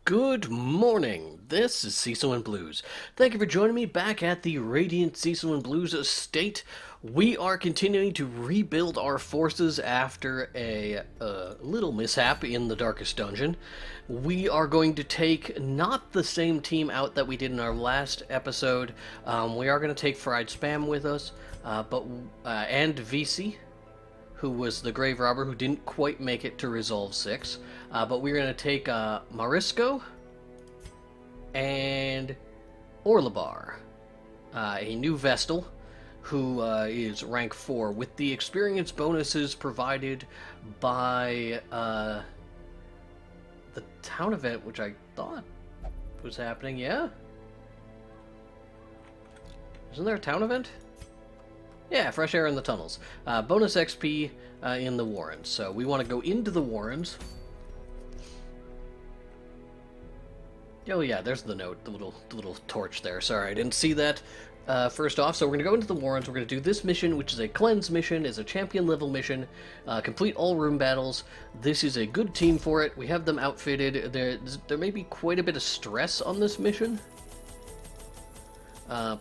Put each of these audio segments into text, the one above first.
Good morning. This is Cecil and Blues. Thank you for joining me back at the Radiant Cecil and Blues estate. We are continuing to rebuild our forces after a little mishap in the Darkest Dungeon. We are going to take not the same team out that we did in our last episode. We are going to take Fried Spam with us, and VC, who was the grave robber who didn't quite make it to Resolve 6. But we're going to take Marisco and Orlebar, a new Vestal who is rank 4, with the experience bonuses provided by the town event, which I thought was happening, yeah? Isn't there a town event? Yeah, fresh air in the tunnels. Bonus XP in the Warrens. So we want to go into the Warrens. Oh yeah, there's the note, the little torch there. Sorry, I didn't see that first off. So we're going to go into the Warrens. We're going to do this mission, which is a cleanse mission, is a champion level mission. Complete all room battles. This is a good team for it. We have them outfitted. There may be quite a bit of stress on this mission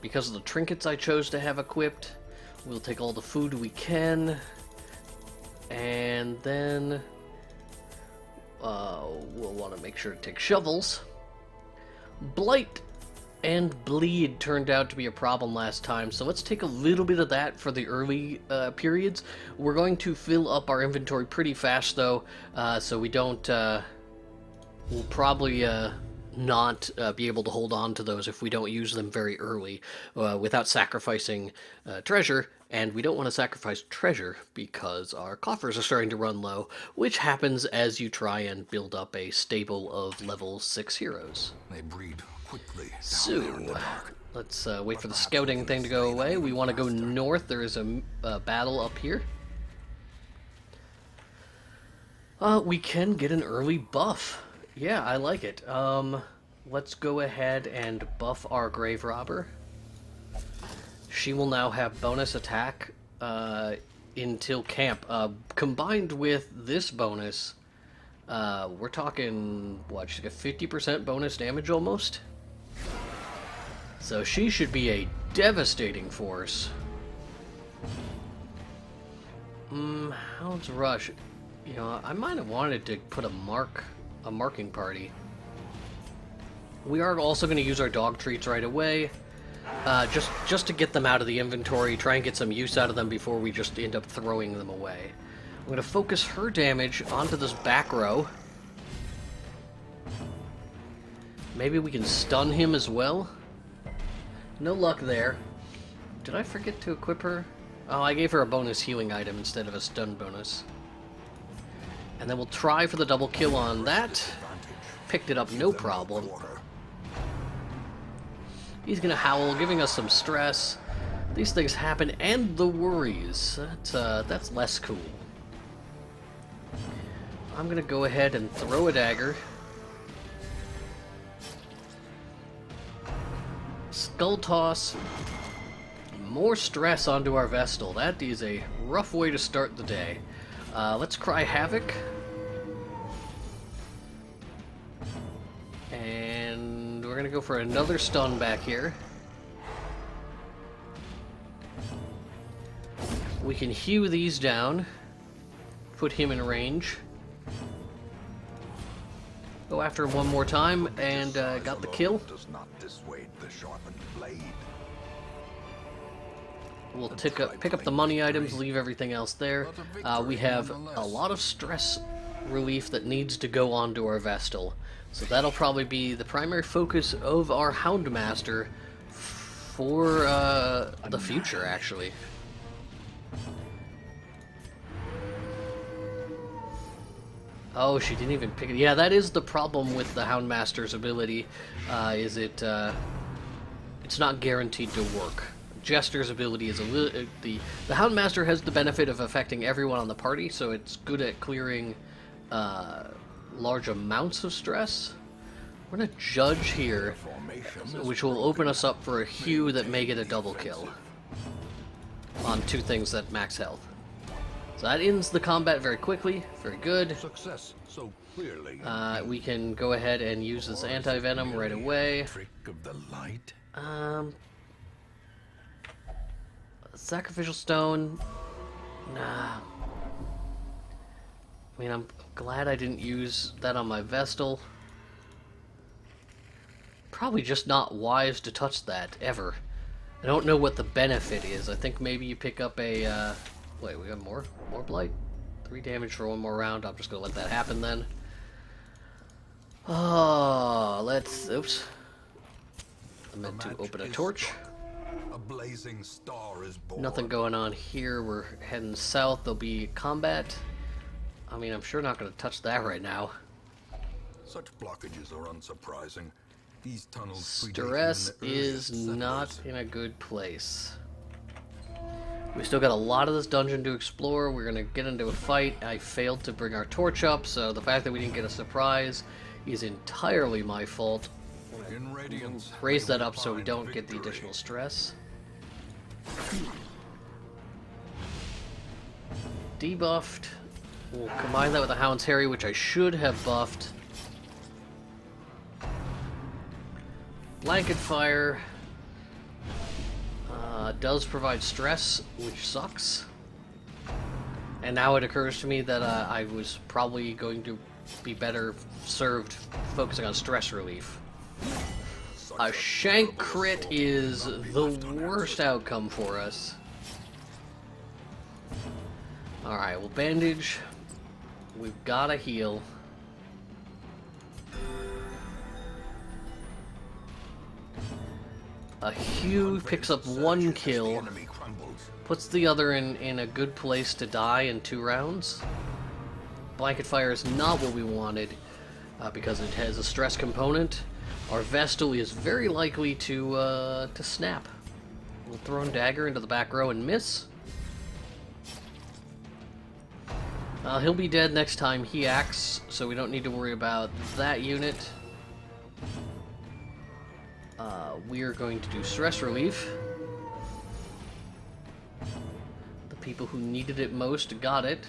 because of the trinkets I chose to have equipped. We'll take all the food we can, and then we'll want to make sure to take shovels. Blight and bleed turned out to be a problem last time, so let's take a little bit of that for the early periods. We're going to fill up our inventory pretty fast, though, so we don't... we'll probably not be able to hold on to those if we don't use them very early without sacrificing treasure, and we don't want to sacrifice treasure because our coffers are starting to run low, which happens as you try and build up a stable of level 6 heroes. They breed quickly down So, there in the dark. let's wait for the scouting thing to go away. We want to go north. There is a battle up here. We can get an early buff. Yeah, I like it. Let's go ahead and buff our grave robber. She will now have bonus attack until camp. Combined with this bonus, we're talking, what, she's got 50% bonus damage almost? So she should be a devastating force. How's Rush? You know, I might have wanted to put a marking party. We are also going to use our dog treats right away, just to get them out of the inventory, try and get some use out of them before we just end up throwing them away. I'm going to focus her damage onto this back row. Maybe we can stun him as well. No luck there. Did I forget to equip her? Oh, I gave her a bonus healing item instead of a stun bonus. And then we'll try for the double kill on that. Picked it up, no problem. He's gonna howl, giving us some stress. These things happen, and the worries. That's less cool. I'm gonna go ahead and throw a dagger. Skull toss. More stress onto our Vestal. That is a rough way to start the day. Let's cry Havoc. And we're gonna go for another stun back here. We can hew these down. Put him in range. Go after him one more time, and got the kill. Does not dissuade the sharpened blade. We'll pick up the money items, leave everything else there. We have a lot of stress relief that needs to go onto our Vestal. So that'll probably be the primary focus of our Houndmaster for the future, actually. Oh, she didn't even pick it. Yeah, that is the problem with the Houndmaster's ability, is it's not guaranteed to work. Jester's ability is a little... The Houndmaster has the benefit of affecting everyone on the party, so it's good at clearing large amounts of stress. We're going to judge here, which will open us up for a hew that may get a double kill on two things that max health. So that ends the combat very quickly. Very good. Success so clearly. We can go ahead and use this anti-venom right away. Trick of the light. Sacrificial stone. Nah. I mean, I'm glad I didn't use that on my Vestal. Probably just not wise to touch that, ever. I don't know what the benefit is. I think maybe you pick up a, wait, we got more blight? 3 damage for 1 more round. I'm just gonna let that happen then. Oh, oops. I meant to open a torch. A blazing star is born. Nothing going on here. We're heading south. There'll be combat. I mean, I'm sure not gonna touch that right now. Such blockages are unsurprising. These tunnels Stress is not in a good place. We still got a lot of this dungeon to explore. We're gonna get into a fight. I failed to bring our torch up, so the fact that we didn't get a surprise is entirely my fault. In Radiance, Raise that up so we don't get the additional stress. Debuffed. We'll combine that with the Hound's Harry, which I should have buffed. Blanket Fire does provide stress, which sucks. And now it occurs to me that I was probably going to be better served focusing on stress relief. A shank crit is the worst outcome for us. Alright, well, bandage. We've got to heal. A Hugh picks up 1 kill, puts the other in a good place to die in 2 rounds. Blanket Fire is not what we wanted because it has a stress component. Our Vestal is very likely to snap. We'll throw a dagger into the back row and miss. He'll be dead next time he acts, so we don't need to worry about that unit. We are going to do stress relief. The people who needed it most got it.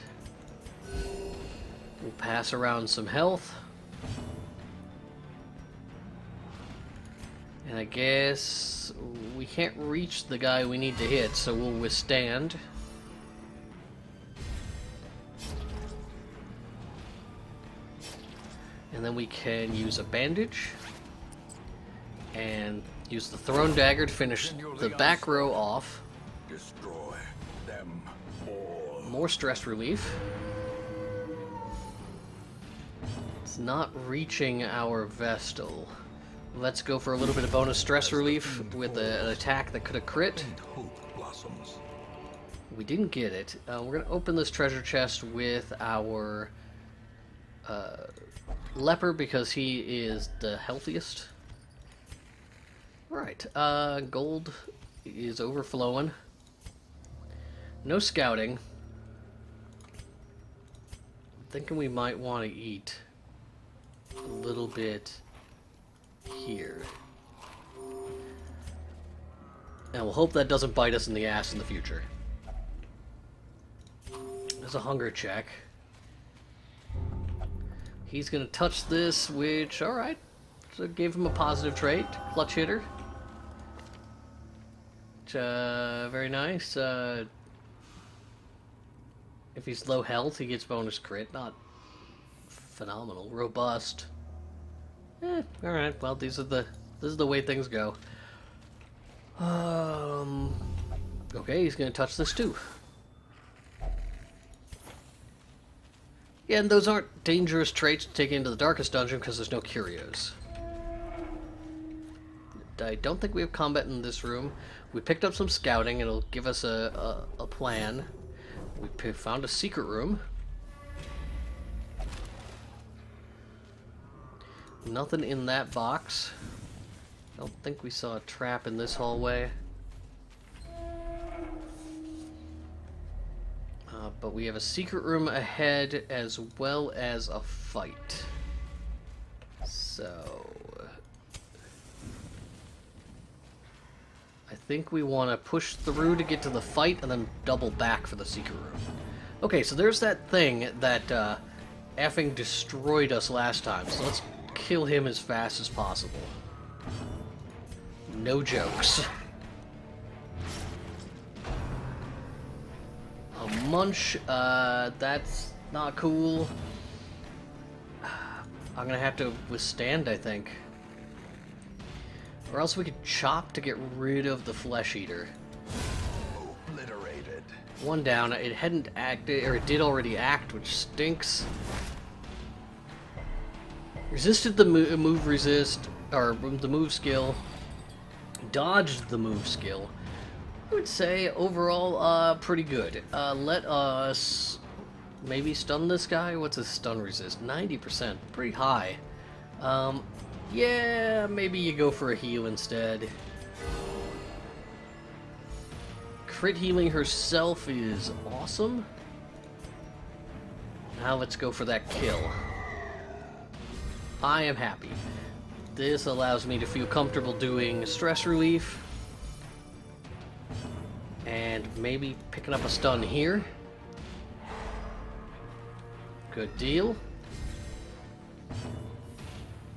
We'll pass around some health. And I guess we can't reach the guy we need to hit, so we'll withstand. And then we can use a bandage. And use the thrown dagger to finish the back row off. Destroy them all. More stress relief. It's not reaching our Vestal. Let's go for a little bit of bonus stress relief with an attack that could have crit. Hope blossoms. We didn't get it. We're going to open this treasure chest with our leper because he is the healthiest. Alright, gold is overflowing. No scouting. I'm thinking we might want to eat a little bit here. And we'll hope that doesn't bite us in the ass in the future. There's a hunger check. He's gonna touch this, which, alright. So gave him a positive trait. Clutch hitter. Which, very nice. If he's low health, he gets bonus crit. Not phenomenal. Robust. Alright, well, this is the way things go. Okay, he's gonna touch this too. Yeah, and those aren't dangerous traits to take into the darkest dungeon because there's no curios. I don't think we have combat in this room. We picked up some scouting. It'll give us a plan. We found a secret room. Nothing in that box. Don't think we saw a trap in this hallway. But we have a secret room ahead as well as a fight. So I think we want to push through to get to the fight and then double back for the secret room. Okay, so there's that thing that effing destroyed us last time, so let's kill him as fast as possible. No jokes. A munch, that's not cool. I'm gonna have to withstand, I think. Or else we could chop to get rid of the flesh eater. Obliterated. One down. It hadn't acted, or it did already act, which stinks. Resisted the move resist, or the move skill. Dodged the move skill. I would say overall, pretty good. Let us maybe stun this guy. What's his stun resist? 90%, pretty high. Yeah, maybe you go for a heal instead. Crit healing herself is awesome. Now let's go for that kill. I am happy. This allows me to feel comfortable doing stress relief. And maybe picking up a stun here. Good deal.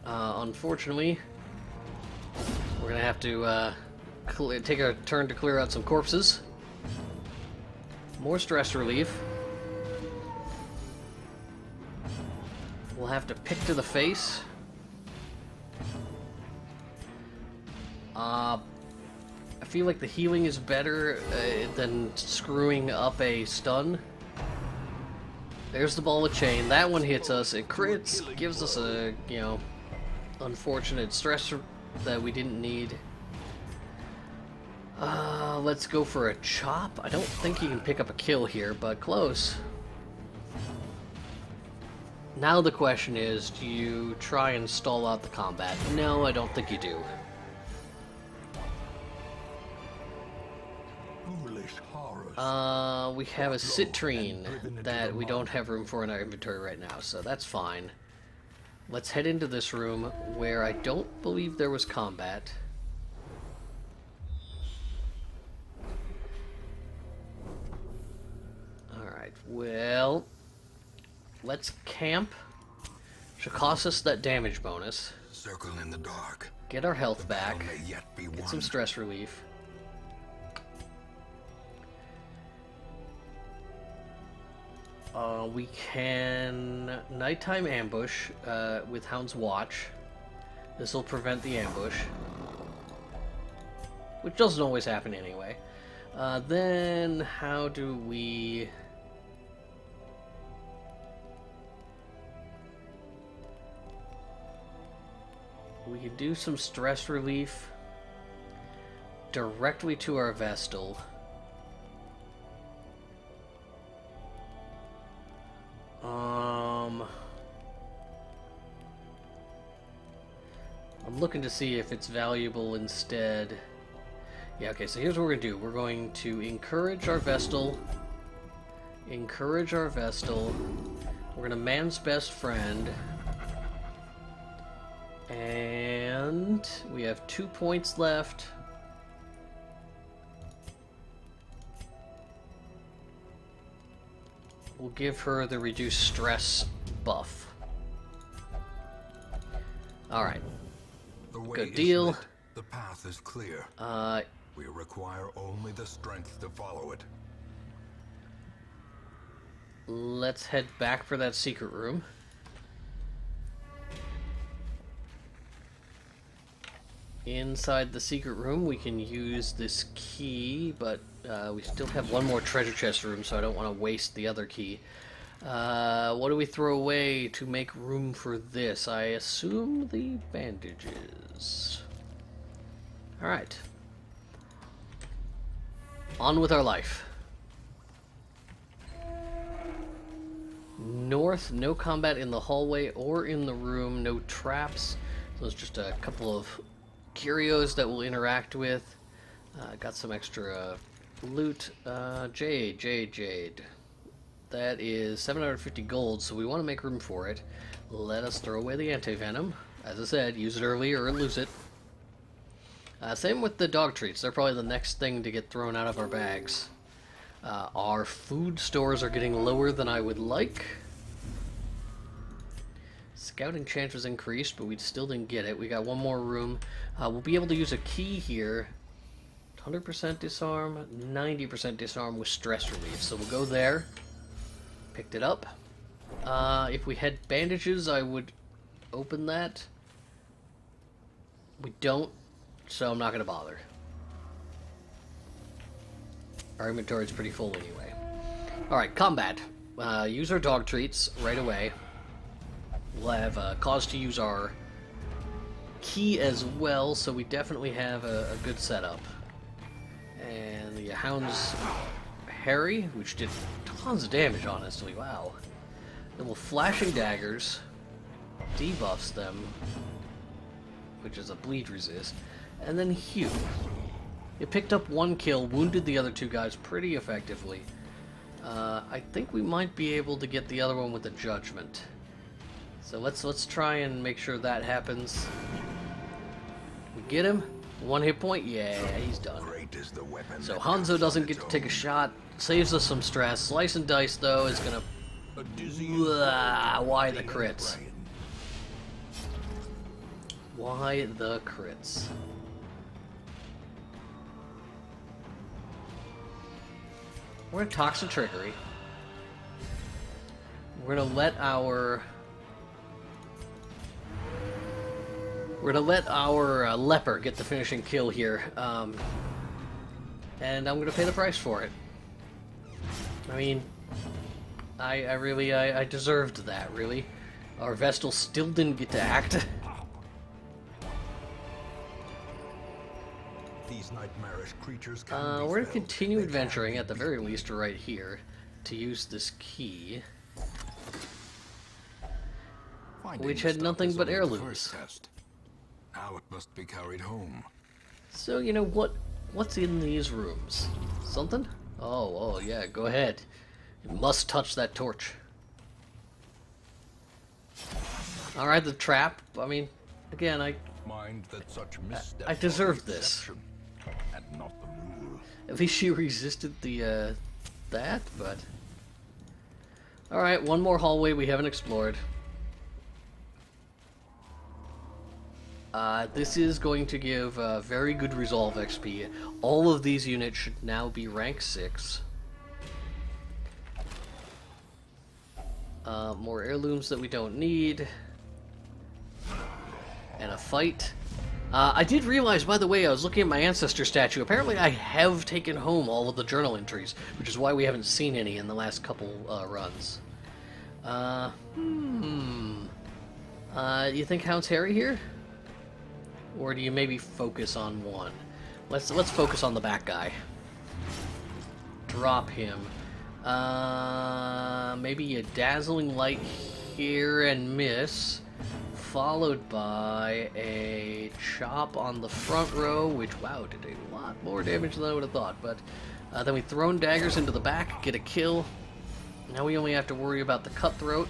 Unfortunately, we're gonna have to take a turn to clear out some corpses. More stress relief. We'll have to pick to the face. I feel like the healing is better than screwing up a stun. There's the ball of chain. That one hits us. It crits. Gives us a, you know, unfortunate stress that we didn't need. Let's go for a chop. I don't think you can pick up a kill here, but close. Now the question is, do you try and stall out the combat? No, I don't think you do. We have a citrine that we don't have room for in our inventory right now, so that's fine. Let's head into this room where I don't believe there was combat. Alright, well, let's camp. Should cost us that damage bonus. Circle in the dark. Get our health back. May yet be Get won. some stress relief. We can nighttime ambush with Hound's Watch. This will prevent the ambush, which doesn't always happen anyway. Then how do we... We could do some stress relief directly to our Vestal. I'm looking to see if it's valuable instead. Yeah, okay, so here's what we're gonna do. We're going to encourage our Vestal. Encourage our Vestal. We're gonna man's best friend. And we have 2 points left. We'll give her the reduced stress buff. Alright. Good deal. Lit. The path is clear. We require only the strength to follow it. Let's head back for that secret room. Inside the secret room, we can use this key, but we still have one more treasure chest room, so I don't want to waste the other key. What do we throw away to make room for this? I assume the bandages. Alright. On with our life. North, no combat in the hallway or in the room, no traps. So it's just a couple of curios that we'll interact with. Got some extra loot. Jade. That is 750 gold, so we want to make room for it. Let us throw away the anti-venom. As I said, use it early or lose it. Same with the dog treats. They're probably the next thing to get thrown out of our bags. Our food stores are getting lower than I would like. Scouting chance was increased, but we still didn't get it. We got one more room. We'll be able to use a key here. 100% disarm, 90% disarm with stress relief. So we'll go there. Picked it up. If we had bandages, I would open that. We don't, so I'm not going to bother. Our inventory is pretty full anyway. Alright, combat. Use our dog treats right away. We'll have cause to use our key as well, so we definitely have a good setup. And the hound's Harry, which did tons of damage, honestly. Wow. Then we'll flashing daggers, debuffs them, which is a bleed resist, and then Hugh. It picked up one kill, wounded the other two guys pretty effectively. I think we might be able to get the other one with the judgment. So let's try and make sure that happens. We get him. 1 hit point. Yeah, he's done. Great is the weapon. So Hanzo doesn't get to take a shot. Saves us some stress. Slice and dice though is gonna. Why the crits? Why the crits? We're gonna Toxin Trickery. We're gonna let our leper get the finishing kill here, and I'm gonna pay the price for it. I mean, I deserved that, really. Our Vestal still didn't get to act. These nightmarish creatures can we're gonna continue adventuring at the very least right here to use this key, which had nothing but heirlooms. Now it must be carried home. So you know what's in these rooms? Something? Oh yeah, go ahead. You must touch that torch. Alright, the trap. I mean, again, I deserved this. And not the rule. At least she resisted the that, but alright, one more hallway we haven't explored. This is going to give very good resolve XP. All of these units should now be rank 6. More heirlooms that we don't need. And a fight. I did realize, by the way, I was looking at my ancestor statue. Apparently I have taken home all of the journal entries, which is why we haven't seen any in the last couple runs. You think Hound's Harry here? Or do you maybe focus on one? Let's focus on the back guy. Drop him. Maybe a dazzling light here and miss, followed by a chop on the front row, which, wow, did a lot more damage than I would have thought. But then we thrown daggers into the back, get a kill. Now we only have to worry about the cutthroat.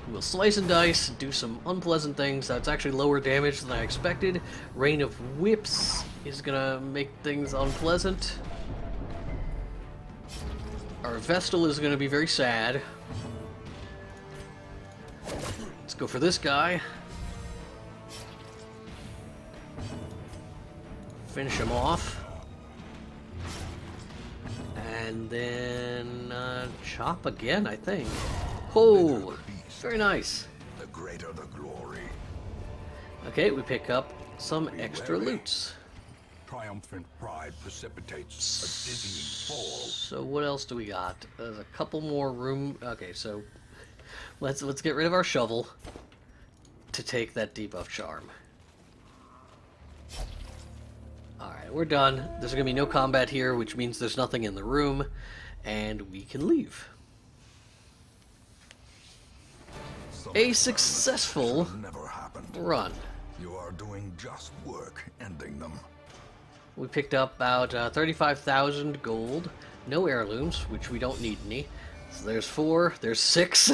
We'll slice and dice, do some unpleasant things. That's actually lower damage than I expected. Rain of Whips is gonna make things unpleasant. Our Vestal is gonna be very sad. Let's go for this guy. Finish him off. And then chop again, I think. Oh! Very nice. The greater the glory. Okay, we pick up some extra loots. Triumphant pride precipitates a dizzying fall. So what else do we got? There's a couple more room. Okay, so let's get rid of our shovel to take that debuff charm. All right, we're done. There's gonna be no combat here, which means there's nothing in the room, and we can leave. A successful run. You are doing just work ending them. We picked up about 35,000 gold, no heirlooms, which we don't need any. So there's 4, there's 6.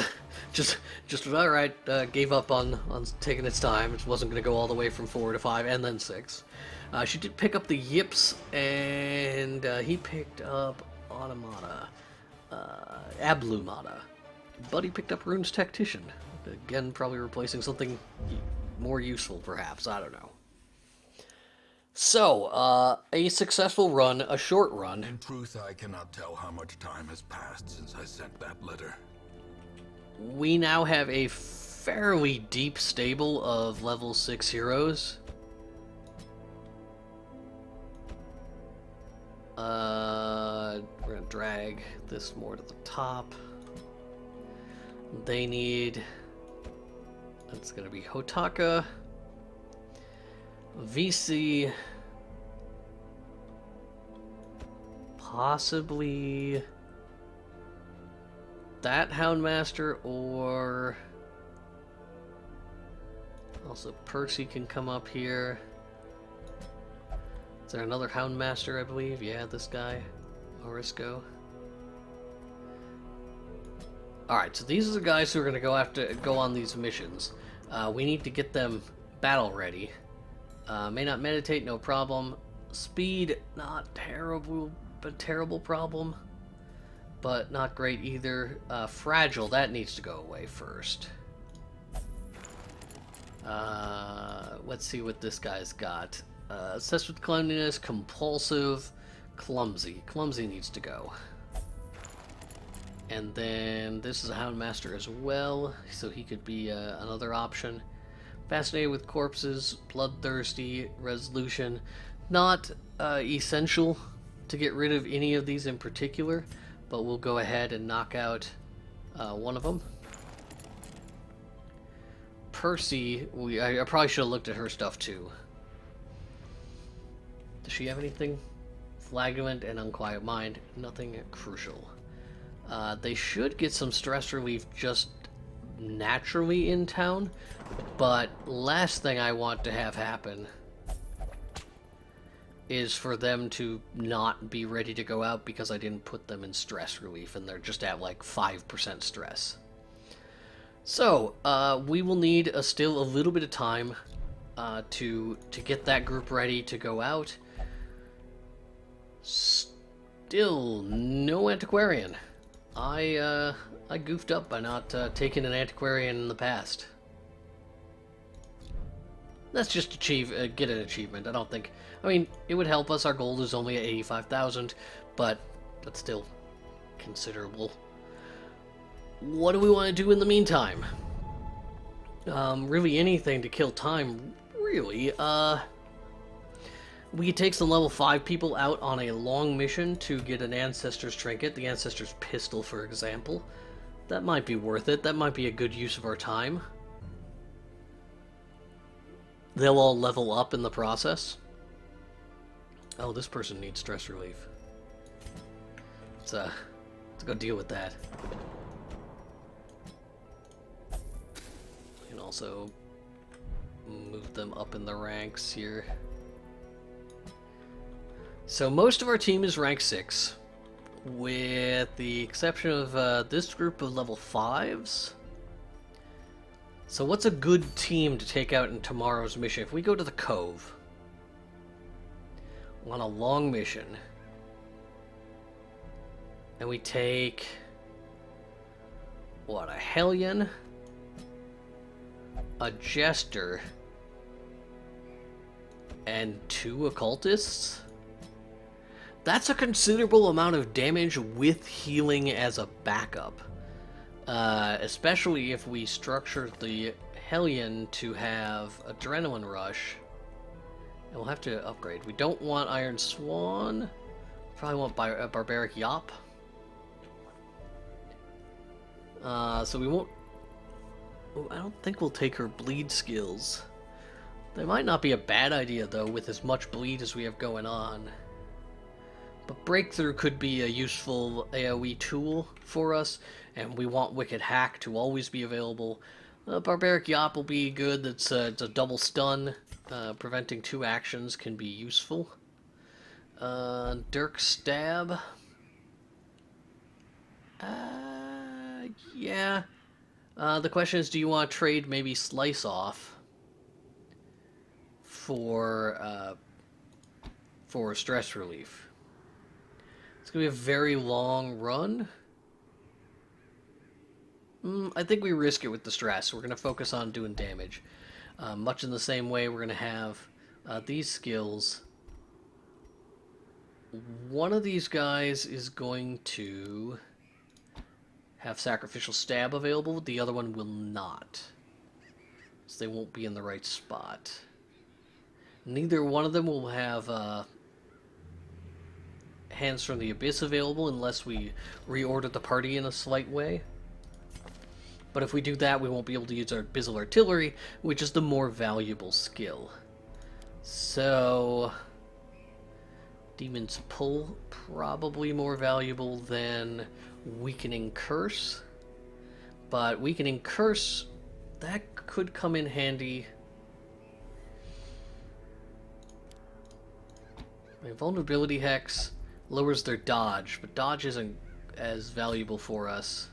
just alright, gave up on taking its time. It wasn't going to go all the way from 4 to 5 and then 6. She did pick up the Yips, and he picked up Automata. Ablumata. But he picked up Rune's Tactician. Again, probably replacing something more useful, perhaps. I don't know. So, a successful run, a short run. In truth, I cannot tell how much time has passed since I sent that letter. We now have a fairly deep stable of level 6 heroes. We're gonna drag this more to the top. They need... That's gonna be Hotaka, VC, possibly that Houndmaster, or also Percy can come up here. Is there another Houndmaster, I believe? Yeah, this guy, Orisco. Alright, so these are the guys who are going to go on these missions. We need to get them battle ready. May not meditate, no problem. Speed, not terrible, but terrible problem. But not great either. Fragile, that needs to go away first. Let's see what this guy's got. Obsessed with cleanliness, compulsive, clumsy. Clumsy needs to go. And then this is a Houndmaster as well, so he could be another option. Fascinated with corpses, bloodthirsty, resolution. Not essential to get rid of any of these in particular, but we'll go ahead and knock out one of them. Percy, I probably should have looked at her stuff too. Does she have anything? Flagellant and Unquiet Mind, nothing crucial. They should get some stress relief just naturally in town, but last thing I want to have happen is for them to not be ready to go out because I didn't put them in stress relief and they're just at like 5% stress. So, we will need still a little bit of time to get that group ready to go out. Still no antiquarian. I goofed up by not taking an antiquarian in the past. Let's just get an achievement. I don't think... I mean, it would help us. Our gold is only at 85,000, but that's still considerable. What do we want to do in the meantime? Really anything to kill time, really. We could take some level 5 people out on a long mission to get an Ancestor's Trinket, the Ancestor's Pistol, for example. That might be worth it. That might be a good use of our time. They'll all level up in the process. Oh, this person needs stress relief. Let's go deal with that. We can also move them up in the ranks here. So most of our team is rank 6, with the exception of this group of level 5s. So what's a good team to take out in tomorrow's mission? If we go to the Cove on a long mission, and we take, what, a Hellion, a Jester, and 2 Occultists? That's a considerable amount of damage with healing as a backup. Especially if we structure the Hellion to have Adrenaline Rush. And we'll have to upgrade. We don't want Iron Swan. Probably want Barbaric Yop. So we won't... I don't think we'll take her bleed skills. They might not be a bad idea, though, with as much bleed as we have going on. But Breakthrough could be a useful AoE tool for us, and we want Wicked Hack to always be available. Barbaric Yop will be good. It's a double stun. Preventing 2 actions can be useful. Dirk Stab. Yeah. The question is, do you want to trade maybe Slice Off for stress relief? It's going to be a very long run. I think we risk it with the stress. We're going to focus on doing damage. Much in the same way, we're going to have these skills. One of these guys is going to have Sacrificial Stab available. The other one will not. So they won't be in the right spot. Neither one of them will have Hands from the Abyss available unless we reorder the party in a slight way. But if we do that, we won't be able to use our Abyssal Artillery, which is the more valuable skill. So, Demon's Pull, probably more valuable than Weakening Curse. But Weakening Curse, that could come in handy. Vulnerability Hex lowers their dodge, but dodge isn't as valuable for us.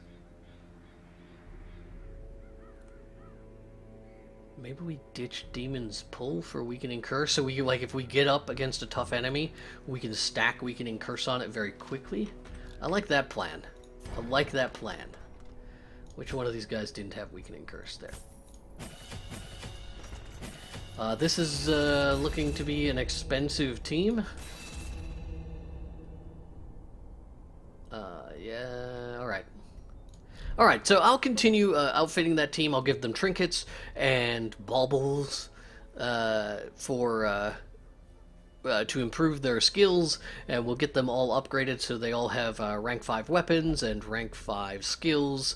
Maybe we ditch Demon's Pull for Weakening Curse, so we, like, if we get up against a tough enemy, we can stack Weakening Curse on it very quickly. I like that plan. I like that plan. Which one of these guys didn't have Weakening Curse? There. This is looking to be an expensive team. Yeah, alright. Alright, so I'll continue outfitting that team. I'll give them trinkets and baubles to improve their skills, and we'll get them all upgraded so they all have rank 5 weapons and rank 5 skills,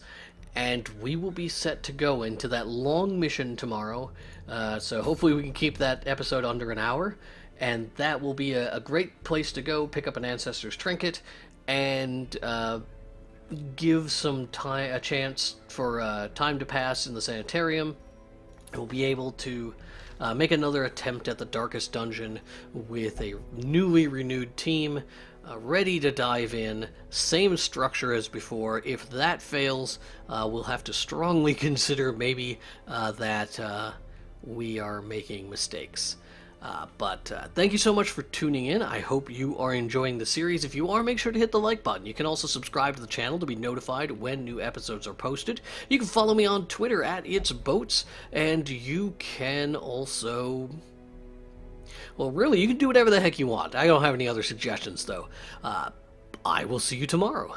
and we will be set to go into that long mission tomorrow. So hopefully we can keep that episode under an hour, and that will be a great place to go, pick up an Ancestor's Trinket, and give some time, a chance for time to pass in the sanitarium. We'll be able to make another attempt at the Darkest Dungeon with a newly renewed team, ready to dive in. Same structure as before. If that fails, we'll have to strongly consider maybe that we are making mistakes. But thank you so much for tuning in. I hope you are enjoying the series. If you are, make sure to hit the like button. You can also subscribe to the channel to be notified when new episodes are posted. You can follow me on Twitter at itsboats, and you can also... Well, really, you can do whatever the heck you want. I don't have any other suggestions, though. I will see you tomorrow.